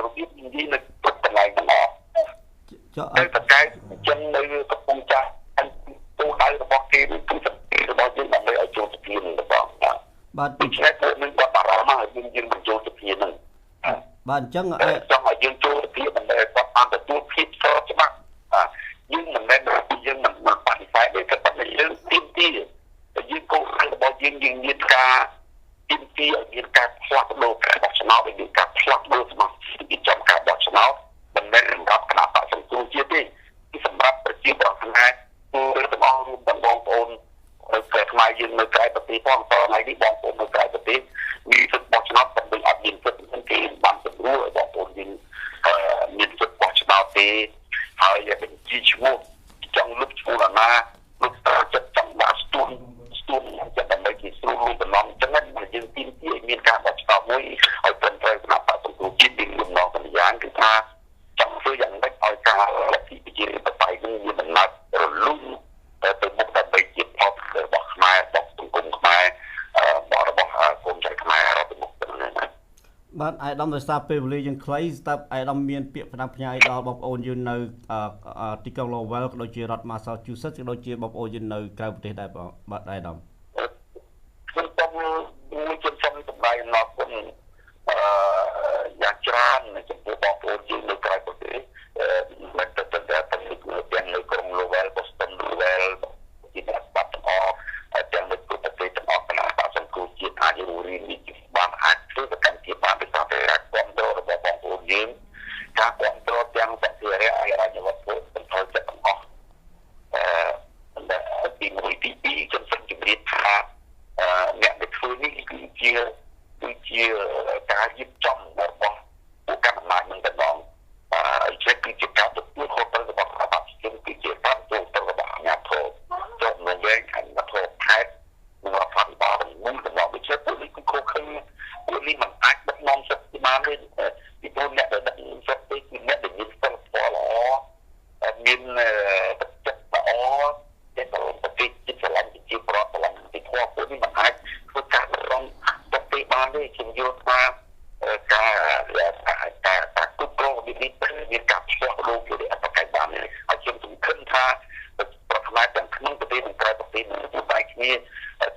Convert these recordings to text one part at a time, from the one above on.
របៀបនិយាយនៅកន្លែងទាំងអស់តែតកែចឹងនៅកំពង់ចាស់ទូដៅរបស់គេគឺរបស់យើងដើម្បីឲ្យចូលទៅទៀតរបស់បាទពីឆ្ងាយពួកនឹងគាត់បារម្ភមកយើងបញ្ចូលទៅទៀតហ្នឹងបាទអញ្ចឹងចង់ឲ្យយើងចូលទៅទៀតដើម្បីឲ្យគាត់បានទទួលភាពស្របច្បាប់យើងមិនមែនយើងមិនបដិសេធទេតែប៉ុន្តែយើងទីទីយើងគោលដៅរបស់យើងមានការទីទីឲ្យមានការផ្លាស់ប្ដូរការបោះឆ្នោតឲ្យមានការផ្លាស់ប្ដូរសមាជិកចំការបោះឆ្នោតមិនមែនសម្រាប់គណៈបក្សសង្គ្រោះជាតិទេគឺសម្រាប់ប្រជាប្រដ្ឋខ្មែរទូទាំងអស់រួមទាំងបងប្អូននៅក្រៅខ្មែរយើងនៅក្រៅប្រទេសផងតថ្ងៃនេះបងប្អូននៅក្រៅប្រទេសមានសិទ្ធិបោះឆ្នោតប៉ុន្តែអត់មានសិទ្ធិគេបានសម្រួលឲ្យបងប្អូនយើងមានសិទ្ធិបោះឆ្នោតទេហើយបញ្ជីឈ្មោះចង់លុបឈ្មោះអាណាលុបតើចិត្តចង់ដាក់ស្ទួនចិត្តដើម្បីគេស្រួលលុបបំណងចឹងណាយើងទីទីឲ្យមានការបោះឆ្នោតមួយឲ្យត្រឹមត្រូវគណៈបក្សសង្គ្រោះជាតិមានបំណងទាំងយ៉ាងគឺថាចង់ធ្វើយ៉ាងម៉េចឲ្យការលទ្ធិប្រជាធិបតេយ្យនេះមានដំណើររលូនទៅមុខដើម្បីជាផលរបស់ខ្មែររបស់សង្គមខ្មែររបស់កូនចៅខ្មែរទៅមុខទៅនេះណាបាទអាយដាមដោយសារពេលវេលាយើងខ្លីស្រាប់អាយដាមមានពាក្យផ្ដាំផ្ញើដល់បងប្អូនយើងនៅទីក្រុង Lowell ក៏ដូចជារដ្ឋ Massachusetts ក៏ដូចជាបងប្អូនយើងនៅក្រៅប្រទេសដែរបាទអាយដាមខ្ញុំសូមសម្ដែងអំណរគុណយ៉ាងច្រើនចំពោះបងប្អូនយើងនៅក្រៅប្រទេសមិនទៅទាំងនៅក្រុង Lowell Boston Lowell ជាអ្នកស្ដាប់ទាំងអស់ទាំងនៅគ្រប់ប្រទេសទាំងអស់គណៈបក្សសង្គ្រោះជាតិអាចរៀននេះបានអាចធ្វើសកម្មភាពបានដោយសារតែការគ្រប់គ្រងរបស់បងប្អូនយើងការគ្រប់គ្រងទាំងសភារៈអាយវត្ថុបន្តចិត្តទាំងអស់ទី1ទី2ខ្ញុំសូមជម្រាបថាអ្នកដែលធ្វើនេះគឺជាការរៀបចំរបស់ពួកកណ្ដាលអំណាចនឹងតែម្ដងគឺជាការទទួលខុសត្រូវរបស់រដ្ឋាភិបាលគឺជាការទទួលខុសត្រូវរបស់អាជ្ញាធរចុះនៅវែងអាជ្ញាធរខេត្តនិងរដ្ឋាភិបាលទាំងមូលទាំងអស់ដូចជាពួកនេះគឺខុសខើពួកនេះមិនអាចដឹកនាំសិទ្ធិបានទេពីព្រោះអ្នកដែលដឹកនាំសិទ្ធិគឺអ្នកដែលមានសិលធម៌ល្អមានទឹកចិត្តល្អដែលប្រទេសជាតិស្រឡាញ់ប្រជាប្រដ្ឋស្រឡាញ់ទីធម៌ពួកនេះមិនអាចធ្វើការរំទុកទេបានទេខ្ញុំយល់ថាការគ្រប់គ្រងរបៀបនេះមានការផ្លាស់ប្ដូរពីអត្តកៃបានហើយខ្ញុំសង្ឃឹមថាប្រធានទាំងក្នុងប្រទេសនិងក្រៅប្រទេសនឹងជួយដៃគ្នា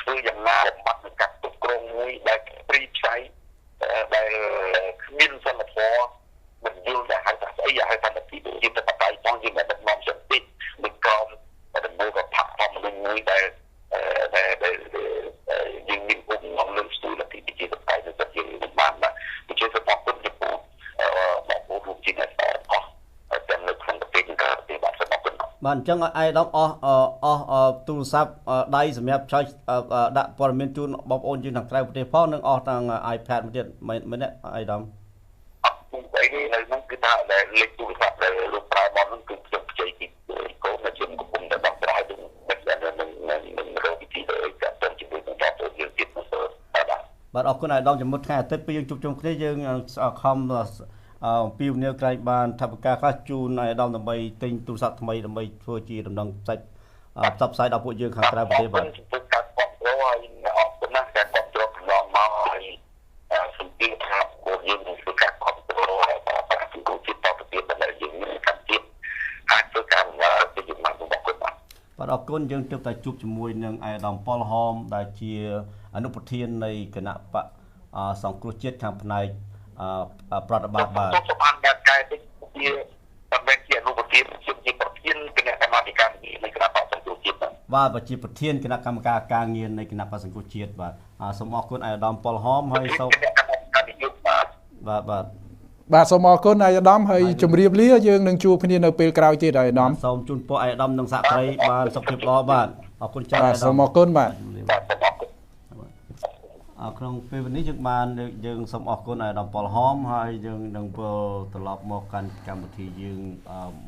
ធ្វើយ៉ាងណាបំបត្តិនឹងការគ្រប់គ្រងមួយដែលព្រីផ្សាយដែលគ្មានសិលធម៌មិនយល់ដែលហៅថាស្អីហៅថាលទ្ធិប្រជាធិបតេយ្យផងយើងដែលដឹកនាំសន្តិនឹងក្រមដំណើររដ្ឋធម្មនុញ្ញមួយដែលយើងមានឧបនាមលើកស្ទួយលទ្ធិប្រជាធិបតេយ្យនៅប្រទេសយើងបានបាទដូច្នេះសូមអរគុណចំពោះបងប្អូនរួមជាអ្នកអស់ទាំងនៅក្នុងប្រទេសនិងក្រៅប្រទេសបាទសូមអរគុណបាទអញ្ចឹងអាយដាមអស់ទូរស័ព្ទដៃសម្រាប់ចុចដាក់ព័ត៌មានជូនបងប្អូនយើងខាងក្រៅប្រទេសផងនិងអស់ទាំង iPad មួយទៀតមែនទេអាយដាមអត់ពីនេះនៅហ្នឹងគឺថាលេខទូរស័ព្ទដែលលោកប្រើមកហ្នឹងគឺខ្ញុំខ្ចីពីកូនដែលខ្ញុំកំពុងតែដោះស្រាយនឹងរកវិធីទៅកាត់ទៅជាមួយនឹងបងប្អូនយើងទៀតបាទអរគុណអាយដាមជំនួសថ្ងៃអាទិត្យពេលយើងជួបជុំគ្នាយើងខំពីវនីក្រែងបានថវិកាខ្លះជូនអាយដាមដើម្បីទិញទូរស័ព្ទថ្មីដើម្បីធ្វើជាដំណឹងផ្សព្វផ្សាយដល់ពួកយើងខាងក្រៅប្រទេសបាទចំពោះការគ្រប់គ្រងហើយអរគុណណាស់ការគ្រប់គ្រងកន្លងមកហើយសូមជឿថាពួកយើងនឹងធ្វើការគ្រប់គ្រងហើយបាទសង្គមជាតិតទៅទៀតដើម្បីយើងមានកម្មជាតិអាចធ្វើការទៅជាមករបស់គាត់បាទអរគុណយើងទើបតែជួបជាមួយនឹងអាយដាមប៉ុលហមដែលជាអនុប្រធាននៃគណៈបកសង្គ្រោះជាតិខាងផ្នែកប្រតិបត្តិបាទសូមអនុញ្ញាតកែតិចជាមិនមែនជាអនុប្រធានជាប្រធានគណៈកម្មាធិការនៃគណៈបកសង្គ្រោះជាតិបាទជាប្រធានគណៈកម្មការការងារនៃគណៈបកសង្គ្រោះជាតិបាទសូមអរគុណអាយដាមប៉ុលហមហើយសូមបាទសូមអរគុណអាយដាមហើយជម្រាបលាយើងនឹងជួបគ្នានៅពេលក្រោយទៀតអាយដាមសូមជូនពរអាយដាមនិងសហគ្រីបានសុខភាពល្អបាទអរគុណច្រើនអាយដាមសូមអរគុណបាទក្នុងពេលនេះយើងសូមអរគុណអាយដាមប៉ុលហមហើយយើងនឹងវិលត្រឡប់មកកាន់កម្មវិធីយើង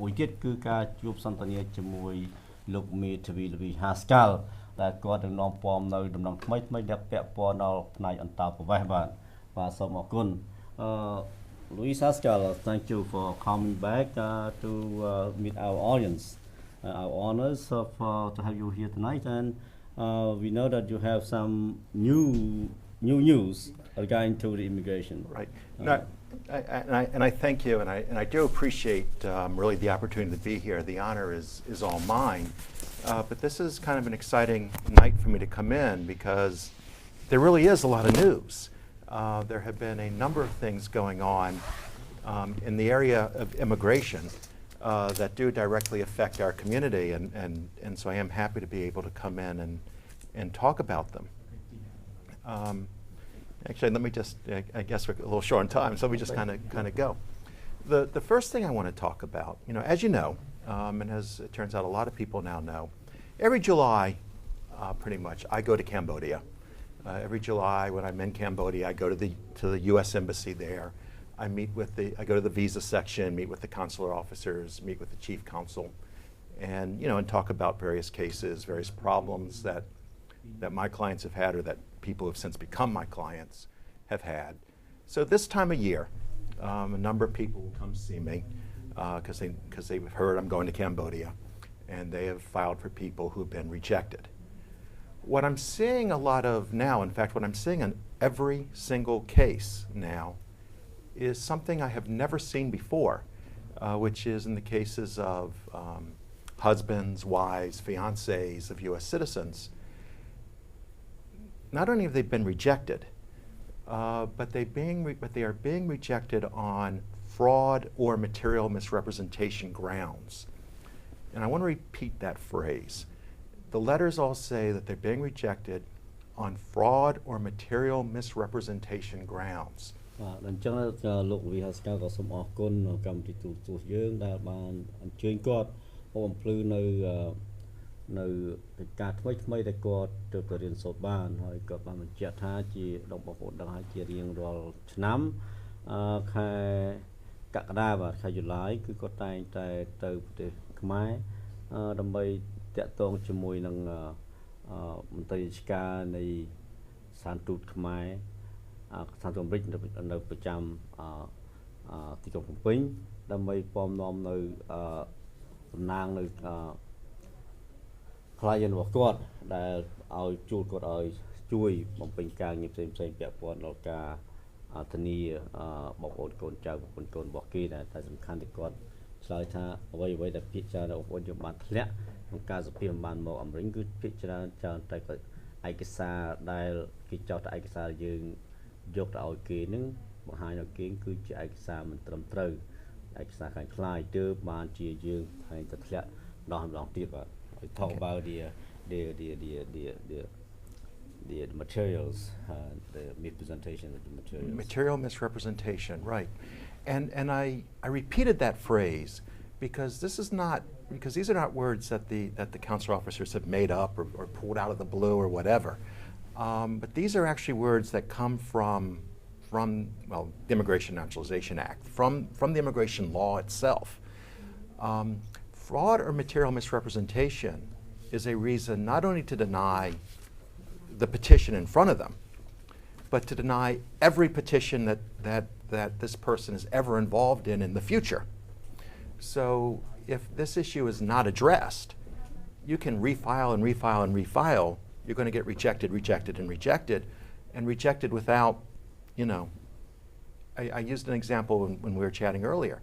មួយទៀតគឺការជួបសន្ទនាជាមួយលោកមេធាវីលវីហាស្កាល់ដែលគាត់នឹងនាំព័ត៌មាននៅដំណឹងថ្មីដែលពាក់ព័ន្ធដល់ផ្នែកអន្តរប្រវេសន៍បាទសូមអរគុណLuis Haskell, thank you for coming back to meet our audience. Our honors to have you here tonight, and we know that you have some new news regarding to the immigration. Right. And I thank you, and I do appreciate really the opportunity to be here. The honor is all mine. But this is kind of an exciting night for me to come in because there really is a lot of news. There have been a number of things going on in the area of immigration that do directly affect our community, and so I am happy to be able to come in and talk about them. Actually, let me just, I guess we're a little short on time, so let me just kind of go. The first thing I want to talk about, as you know, and as it turns out a lot of people now know, every July, pretty much, I go to Cambodia. Every July when I'm in Cambodia, I go to the U.S. Embassy there. I go to the visa section, meet with the consular officers, meet with the chief consul, and talk about various cases, various problems that my clients have had or that people who have since become my clients have had. So this time of year, a number of people will come see me because they've heard I'm going to Cambodia, and they have filed for people who have been rejected. What I'm seeing a lot of now, in fact, what I'm seeing in every single case now is something I have never seen before, which is in the cases of husbands, wives, fiancés of U.S. citizens. Not only have they been rejected, but they are being rejected on fraud or material misrepresentation grounds. And I want to repeat that phrase. The letters all say that they're being rejected on fraud or material misrepresentation grounds. អញ្ចឹងលោកវិហារស្កាក៏សូមអរគុណកម្មវិធីទូរទស្សន៍យើងដែលបានអញ្ជើញគាត់បំភ្លឺនៅកិច្ចការថ្មីដែលគាត់ទើបតែរៀនសូត្របានហើយគាត់បានបញ្ជាក់ថាជាដងបងប្អូនដឹងហើយជារៀងរាល់ឆ្នាំខែកក្កដាបាទខែយូឡាយគឺគាត់តែងតែទៅប្រទេសខ្មែរដើម្បីតាក់ទងជាមួយនឹងមន្ត្រីរាជការនៃស្ថានទូតខ្មែរស្ថានទូតអាមេរិកនៅប្រចាំទីក្រុងភ្នំពេញដើម្បីពំនាំនៅតំណាងនៅclient របស់គាត់ដែលឲ្យជួលគាត់ឲ្យជួយបំពេញការងារផ្សេងពាក់ព័ន្ធដល់ការធានាបងប្អូនកូនចៅបងប្អូនកូនរបស់គេដែលតែសំខាន់ទីគាត់ឆ្លើយថាអ្វីដែលភាគច្រើនបងប្អូនយើងបានធ្លាក់ក្នុងការសភាបានមកអាមេរិកគឺភាគច្រើនតែគាត់ឯកសារដែលគេចោទថាឯកសារយើងយកទៅឲ្យគេនឹងបង្ហាញឲ្យគេគឺជាឯកសារមិនត្រឹមត្រូវឯកសារខ្លាំងខ្លាយទើបបានជាយើងតែងតែធ្លាក់ម្ដងទៀតបាទ We talk about the materials, the misrepresentation of the materials. Material misrepresentation, right? And I repeated that phrase because these are not words that the consular officers have made up or pulled out of the blue or whatever. But these are actually words that come from the Immigration Naturalization Act, from the immigration law itself. Fraud or material misrepresentation is a reason not only to deny the petition in front of them, but to deny every petition that this person is ever involved in the future. So if this issue is not addressed, you can refile and refile and refile. You're going to get rejected and rejected without, I used an example when we were chatting earlier.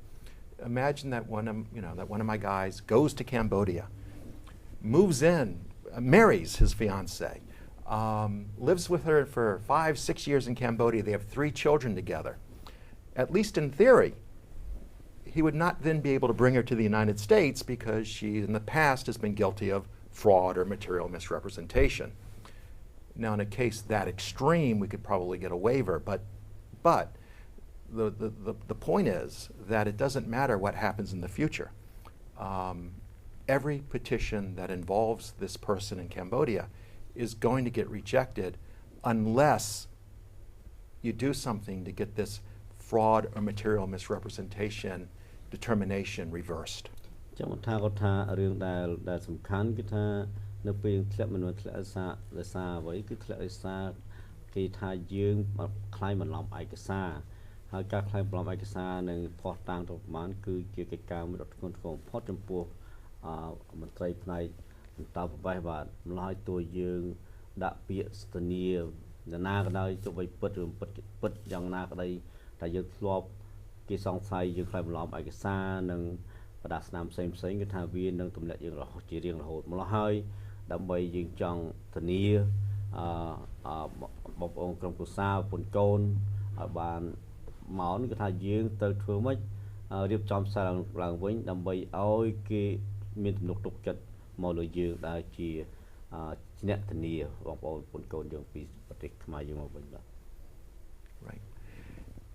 Imagine that one of my guys goes to Cambodia, moves in, marries his fiancée, lives with her for 5-6 years in Cambodia. They have 3 children together. At least in theory, he would not then be able to bring her to the United States because she in the past has been guilty of fraud or material misrepresentation. Now in a case that extreme, we could probably get a waiver, but the point is that it doesn't matter what happens in the future. Every petition that involves this person in Cambodia is going to get rejected unless you do something to get this fraud or material misrepresentation determination reversed. ចាំថាគាត់ថារឿងដែលសំខាន់គឺថានៅពេលធ្លាក់មនុស្សធ្លាក់ដោយសារអ្វីគឺធ្លាក់ដោយសារគេថាយើងខ្លាយបន្លំឯកសារហើយការខ្លាយបន្លំឯកសារនឹងផុសតាំងទៅប្រមាណគឺជាកិច្ចការមួយដ៏ធ្ងន់ធ្ងរបំផុតចំពោះមន្ត្រីផ្នែកបន្តប្រវេសបាទម្ល៉េះតួយើងដាក់ពាក្យស្ទនីណាក៏ដោយទៅបីពិតឬពិតយ៉ាងណាក៏ដោយតែយើងធ្លាប់ គេសង្ស័យយើងខ្លាចបន្លំឯកសារនិងប្រដាស្នាមផ្សេងគឺថាវានឹងទម្លាក់យើងរហូតជារៀងរហូតម្ល៉េះហើយដើម្បីយើងចង់ធានាបងប្អូនក្រុមគ្រួសារប្រពន្ធកូនឲ្យបានមកនេះគឺថាយើងទៅធ្វើម៉េចរៀបចំសារឡើងវិញដើម្បីឲ្យគេមានទំនុកទុកចិត្តមកលើយើងដែលជាអ្នកធានាបងប្អូនប្រពន្ធកូនយើងពីប្រទេសខ្មែរយើងមកវិញបាទ Right.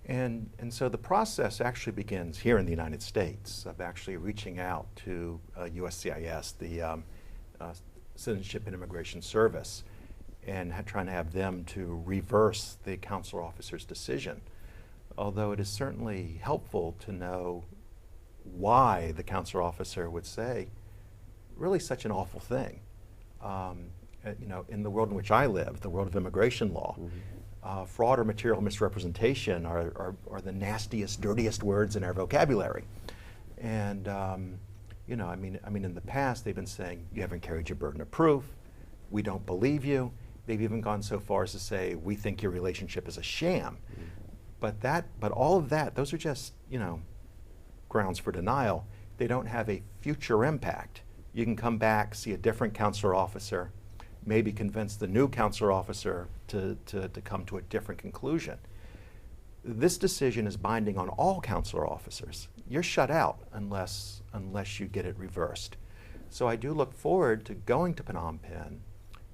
And so the process actually begins here in the United States of actually reaching out to USCIS, the Citizenship and Immigration Service, and trying to have them to reverse the consular officer's decision. Although it is certainly helpful to know why the consular officer would say really such an awful thing. You know, in the world in which I live, the world of immigration law, fraud or material misrepresentation are the nastiest, dirtiest words in our vocabulary. And you know, I mean, in the past they've been saying you haven't carried your burden of proof, we don't believe you. They've even gone so far as to say we think your relationship is a sham. But all of that, those are just, you know, grounds for denial. They don't have a future impact. You can come back, see a different consular officer, maybe convince the new consular officer to come to a different conclusion. This decision is binding on all consular officers. You're shut out unless you get it reversed. So I do look forward to going to Phnom Penh,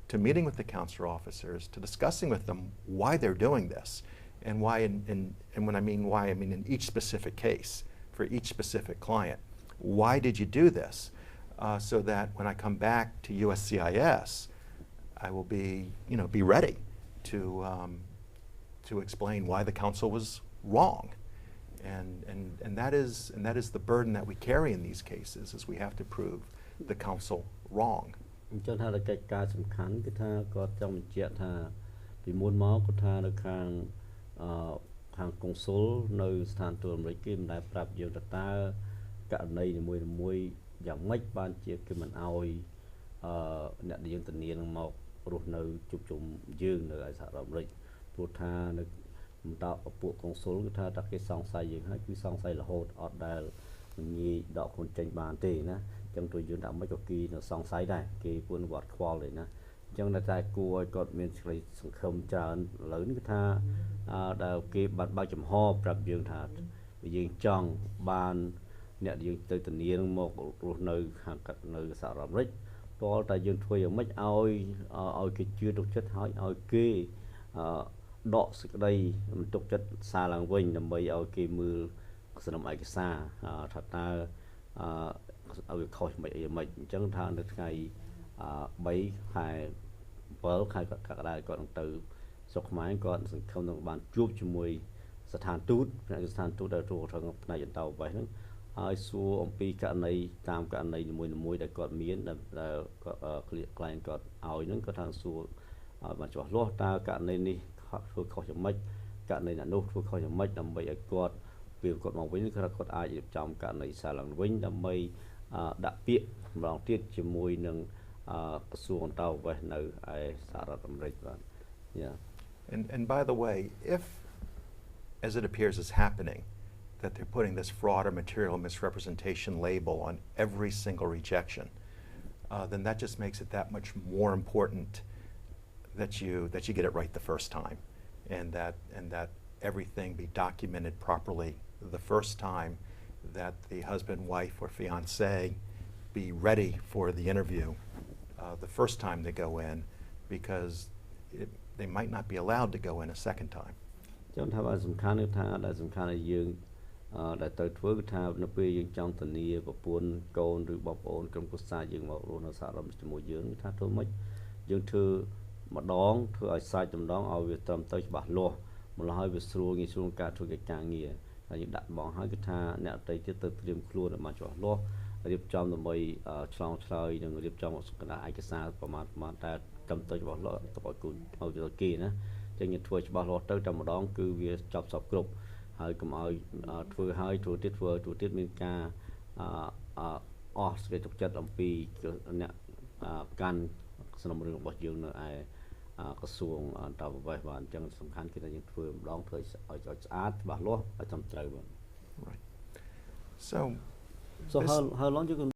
to meeting with the consular officers, to discussing with them why they're doing this, and why and when I mean why, I mean in each specific case, for each specific client. Why did you do this? So that when I come back to USCIS, I will be, you know, be ready to explain why the council was wrong, and that is the burden that we carry in these cases, is we have to prove the council wrong. អញ្ចឹងថាកិច្ចការសំខាន់គឺថាគាត់ចង់បញ្ជាក់ថាពីមុនមកគាត់ថានៅខាងខាងកុងស៊ុលនៅស្ថានទូតអាមេរិកគេមិនដែលប្រាប់យើងថាតើករណីនីមួយៗយ៉ាងម៉េចបានជាគេមិនអោយអ្នកដែលយើងធានានឹងមករស់នៅជួបជុំយើងនៅឯសហរដ្ឋអាមេរិកព្រោះថានៅតើពួកកុងស៊ុលគឺថាតែគេសង្ស័យយើងហើយគឺសង្ស័យរហូតអត់ដែលងាយដកខ្លួនចេញបានទេណាអញ្ចឹងទូយើងថាមិនក៏គេនៅសង្ស័យដែរគេពួនវត្តខ្វល់ទេណាអញ្ចឹងតែគួរឲ្យគាត់មានសេចក្តីសង្ឃឹមច្រើនឥឡូវនេះគឺថាដែលគេបានបើកចំហប្រាប់យើងថាយើងចង់បានអ្នកយើងទៅធានានឹងមករស់នៅខាងនៅសហរដ្ឋអាមេរិកតើតែយើងធ្វើយ៉ាងម៉េចឲ្យគេជឿទុកចិត្តហើយឲ្យគេដកសេចក្តីមិនទុកចិត្តសារឡើងវិញដើម្បីឲ្យគេមើលសំណុំឯកសារថាតើឲ្យខុសមិនអីមិនអញ្ចឹងថានៅថ្ងៃ3ខែ7ខែកក្កដាគាត់នឹងទៅស្រុកខ្មែរគាត់សង្ឃឹមនឹងបានជួបជាមួយស្ថានទូតស្ថានទូតដែលទូខាងផ្នែកអន្តរប្រវេសន៍ហ្នឹងហើយសួរអំពីករណីតាមករណីនីមួយៗដែលគាត់មានដែលក្លែងគាត់ឲ្យហ្នឹងគាត់ថាសួរឲ្យបានច្បាស់លាស់តើករណីនេះធ្វើខុសយ៉ាងម៉េចករណីនោះធ្វើខុសយ៉ាងម៉េចដើម្បីឲ្យគាត់ពេលគាត់មកវិញគាត់អាចរៀបចំករណីសារឡើងវិញដើម្បីដាក់ពាក្យម្ដងទៀតជាមួយនឹងក្រសួងអន្តរប្រវេសន៍នៅឯសហរដ្ឋអាមេរិកបាទ Yeah. And by the way, if as it appears is happening, that they're putting this fraud or material misrepresentation label on every single rejection, then that just makes it that much more important that you get it right the first time, and that everything be documented properly the first time, that the husband, wife, or fiance be ready for the interview the first time they go in, because they might not be allowed to go in a second time. ចឹងថាសំខាន់គឺថាដែលសំខាន់ឲ្យយើងដែលទៅធ្វើគឺថានៅពេលយើងចង់ធានាប្រពន្ធកូនឬបងប្អូនក្រុមគ្រួសារយើងមករស់នៅសហរដ្ឋអាមេរិកជាមួយយើងថាធ្វើម៉េចយើងធ្វើម្ដងធ្វើឲ្យសាច់ម្ដងឲ្យវាត្រឹមត្រូវច្បាស់លាស់ម្ល៉េះហើយវាស្រួលងាយស្រួលការធ្វើកិច្ចការងារហើយយើងដាក់បងហើយគឺថាអ្នកអតីតទៀតទៅត្រៀមខ្លួនឲ្យបានច្បាស់លាស់រៀបចំដើម្បីឆ្លងឆ្លើយនិងរៀបចំកណ្ដាលឯកសារប្រមាណតែត្រឹមត្រូវច្បាស់លាស់ទៅឲ្យគូឲ្យគេណាចឹងយើងធ្វើច្បាស់លាស់ទៅតែម្ដងគឺវាចប់សពគ្រប់ហើយកុំឲ្យធ្វើឲ្យធ្វើទៀតមានការអស់សេចក្តីទុកចិត្តអំពីអ្នកកាន់សំណុំរឿងរបស់យើងនៅឯក្រសួងអន្តរប្រវេសន៍បាទអញ្ចឹងសំខាន់គឺថាយើងធ្វើម្ដងធ្វើឲ្យស្អាតច្បាស់លាស់ឲ្យត្រឹមត្រូវបាទ Right. So So how long you can